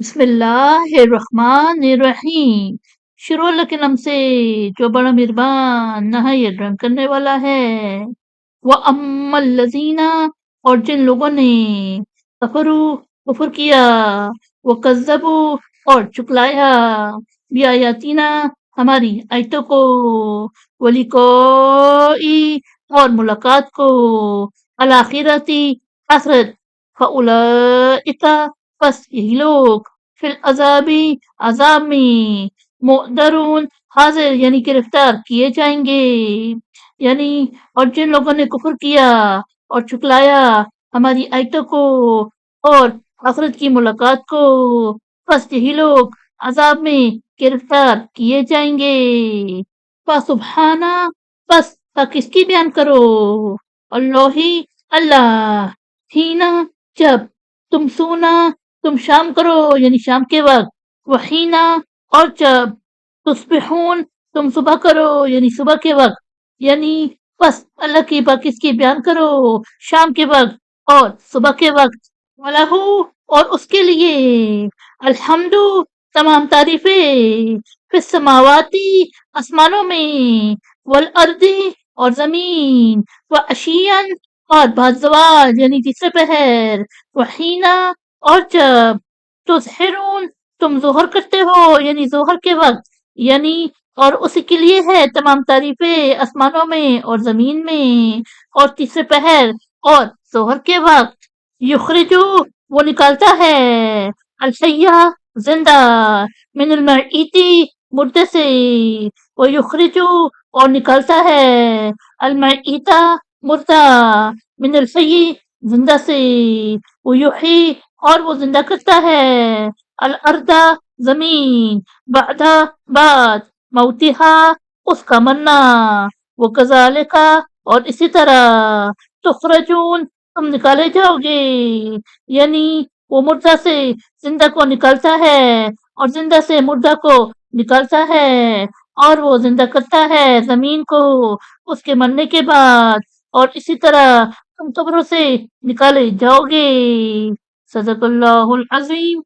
بسم اللہ الرحمن الرحیم۔ شروع اللہ کے نام سے جو بڑا مہربان نہایت رحم کرنے والا ہے۔ وَأَمَّا الَّذِينَ اور جن لوگوں نے کفروا کفر کیا، وَكَذَّبُوا اور چکلایا، بِآیاتِنَا ہماری آیتوں کو، وَلِقَاءِ اور ملاقات کو، الآخرتی آخرت، فَأُولَئِکَ پس یہی لوگ فی العذابی عذاب میں محضرون حاضر یعنی گرفتار کیے جائیں گے۔ یعنی اور جن لوگوں نے کفر کیا اور چکلایا ہماری آیتوں کو اور آخرت کی ملاقات کو، پس یہی لوگ عذاب میں گرفتار کیے جائیں گے۔ فسبحانہ پس کس کی بیان کرو، اللہ اللہ، ہینا جب، تم سونا تم شام کرو یعنی شام کے وقت، وحینا اور جب، تصبحون تم صبح کرو یعنی صبح کے وقت، یعنی بس اللہ کی کس کی بیان کرو شام کے وقت اور صبح کے وقت۔ وَلَهُ اور اس کے لیے، الحمد تمام تعریفیں، فی السماواتی آسمانوں میں، والارض اور زمین، وعشیاً اور بعد زوال یعنی تیسرے پہر، وحینا اور جب، تظہرون تم ظہر کرتے ہو یعنی ظہر کے وقت، یعنی اور اسی کے لیے ہے تمام تعریفیں آسمانوں میں اور زمین میں اور تیسرے پہر اور ظہر کے وقت۔ یخرجو وہ نکالتا ہے، الحیہ زندہ، من المیت مردے سے، وہ یخرجو اور نکالتا ہے، المیت مردہ، من الحی زندہ سے، وہ یحیی اور وہ زندہ کرتا ہے، الارض زمین، بعد بعد، موتہا اس کا مرنا، وکذالک اور اسی طرح، تخرجون تم نکالے جاؤ گے، یعنی وہ مردہ سے زندہ کو نکالتا ہے اور زندہ سے مردہ کو نکالتا ہے اور وہ زندہ کرتا ہے زمین کو اس کے مرنے کے بعد، اور اسی طرح تم قبروں سے نکالے جاؤ گے۔ صدق اللہ العظیم۔